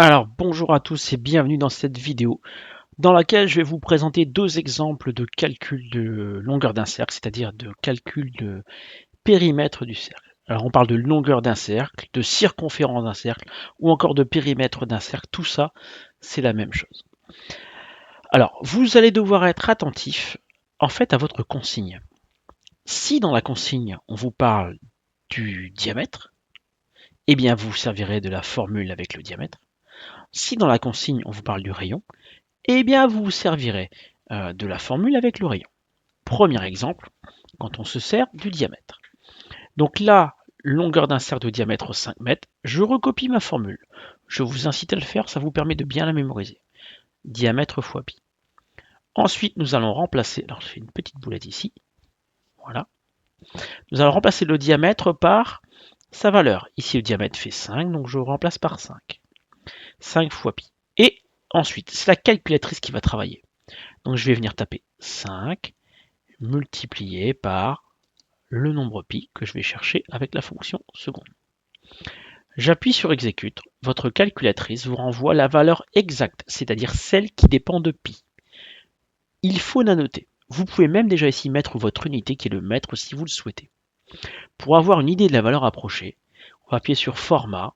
Alors bonjour à tous et bienvenue dans cette vidéo dans laquelle je vais vous présenter deux exemples de calcul de longueur d'un cercle, c'est-à-dire de calcul de périmètre du cercle. Alors on parle de longueur d'un cercle, de circonférence d'un cercle ou encore de périmètre d'un cercle, tout ça c'est la même chose. Alors vous allez devoir être attentif en fait à votre consigne. Si dans la consigne on vous parle du diamètre, eh bien vous servirez de la formule avec le diamètre. Si dans la consigne on vous parle du rayon, eh bien, vous vous servirez de la formule avec le rayon. Premier exemple, quand on se sert du diamètre. Donc là, longueur d'un cercle de diamètre 5 mètres, je recopie ma formule. Je vous incite à le faire, ça vous permet de bien la mémoriser. Diamètre fois pi. Ensuite, nous allons remplacer, alors je fais une petite boulette ici, voilà. Nous allons remplacer le diamètre par sa valeur. Ici, le diamètre fait 5, donc je remplace par 5. 5 fois pi. Et ensuite, c'est la calculatrice qui va travailler. Donc je vais venir taper 5 multiplié par le nombre pi que je vais chercher avec la fonction seconde. J'appuie sur exécute, votre calculatrice vous renvoie la valeur exacte, c'est-à-dire celle qui dépend de pi. Il faut la noter. Vous pouvez même déjà ici mettre votre unité qui est le mètre si vous le souhaitez. Pour avoir une idée de la valeur approchée, on va appuyer sur format,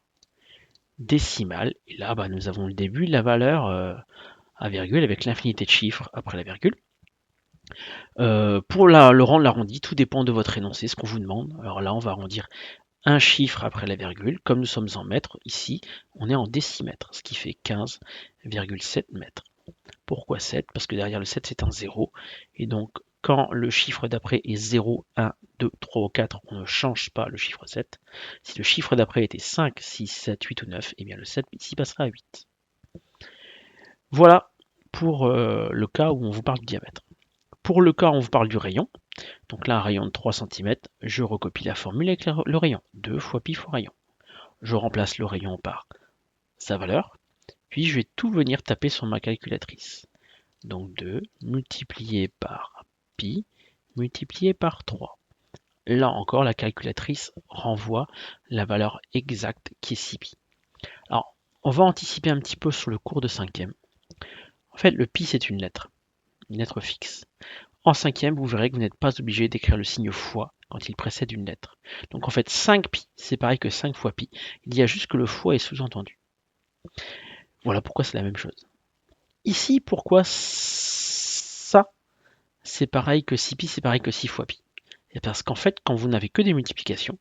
décimal, et là nous avons le début de la valeur à virgule avec l'infinité de chiffres après la virgule. Pour le rendre l'arrondi, tout dépend de votre énoncé, ce qu'on vous demande. Alors là, on va arrondir un chiffre après la virgule. Comme nous sommes en mètres, ici, on est en décimètres, ce qui fait 15,7 mètres. Pourquoi 7? Parce que derrière le 7, c'est un 0. Et donc, quand le chiffre d'après est 0, 1, 2, 3 ou 4, on ne change pas le chiffre 7. Si le chiffre d'après était 5, 6, 7, 8 ou 9, eh bien le 7 ici passera à 8. Voilà pour le cas où on vous parle du diamètre. Pour le cas où on vous parle du rayon, donc là un rayon de 3 cm, je recopie la formule avec le rayon. 2 fois pi fois rayon. Je remplace le rayon par sa valeur, puis je vais tout venir taper sur ma calculatrice. Donc 2 multiplié par pi multiplié par 3. Là encore, la calculatrice renvoie la valeur exacte qui est 6 pi. Alors, on va anticiper un petit peu sur le cours de cinquième. En fait, le pi, c'est une lettre fixe. En cinquième, vous verrez que vous n'êtes pas obligé d'écrire le signe fois quand il précède une lettre. Donc en fait, 5pi, c'est pareil que 5 fois pi. Il y a juste que le fois est sous-entendu. Voilà pourquoi c'est la même chose. Ici, pourquoi ça, c'est pareil que 6pi, c'est pareil que 6 fois pi? C'est parce qu'en fait, quand vous n'avez que des multiplications,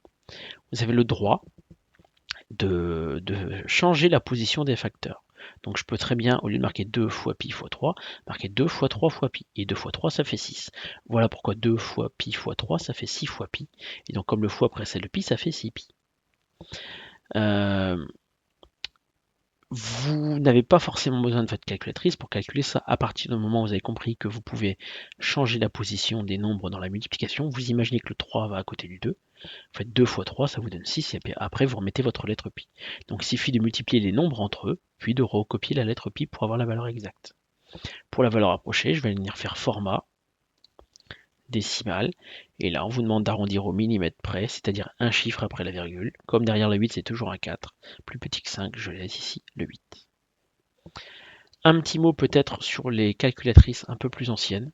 vous avez le droit de changer la position des facteurs. Donc je peux très bien, au lieu de marquer 2 fois pi fois 3, marquer 2 fois 3 fois pi. Et 2 fois 3, ça fait 6. Voilà pourquoi 2 fois pi fois 3, ça fait 6 fois pi. Et donc comme le fois précède le pi, ça fait 6 pi. Vous n'avez pas forcément besoin de votre calculatrice pour calculer ça. À partir du moment où vous avez compris que vous pouvez changer la position des nombres dans la multiplication, vous imaginez que le 3 va à côté du 2. Vous faites 2 fois 3, ça vous donne 6, et puis après vous remettez votre lettre pi. Donc il suffit de multiplier les nombres entre eux, puis de recopier la lettre pi pour avoir la valeur exacte. Pour la valeur approchée, je vais venir faire format, décimal, et là on vous demande d'arrondir au millimètre près, c'est-à-dire un chiffre après la virgule. Comme derrière le 8 c'est toujours un 4, plus petit que 5, je laisse ici le 8. Un petit mot peut-être sur les calculatrices un peu plus anciennes.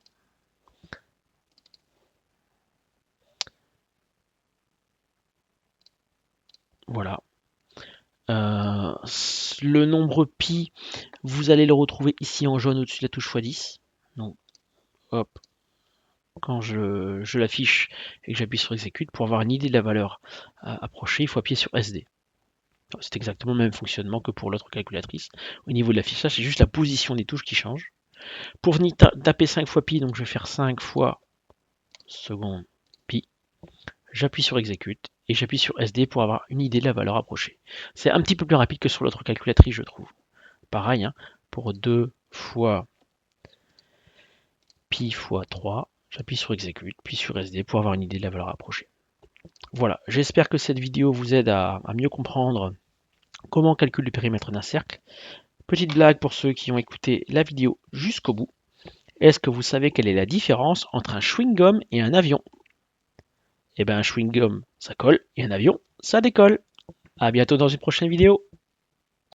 Voilà. Le nombre pi, vous allez le retrouver ici en jaune au-dessus de la touche x10. Donc, hop, quand je l'affiche et que j'appuie sur exécute, pour avoir une idée de la valeur approchée, il faut appuyer sur SD. C'est exactement le même fonctionnement que pour l'autre calculatrice. Au niveau de l'affichage, c'est juste la position des touches qui change. Pour venir taper 5 fois pi, donc je vais faire 5 fois seconde pi. J'appuie sur exécute et j'appuie sur SD pour avoir une idée de la valeur approchée. C'est un petit peu plus rapide que sur l'autre calculatrice, je trouve. Pareil, hein, pour 2 fois pi fois 3, j'appuie sur exécute, puis sur SD pour avoir une idée de la valeur approchée. Voilà, j'espère que cette vidéo vous aide à mieux comprendre comment on calcule le périmètre d'un cercle. Petite blague pour ceux qui ont écouté la vidéo jusqu'au bout. Est-ce que vous savez quelle est la différence entre un chewing-gum et un avion? Eh bien, un chewing-gum, ça colle, et un avion, ça décolle. À bientôt dans une prochaine vidéo.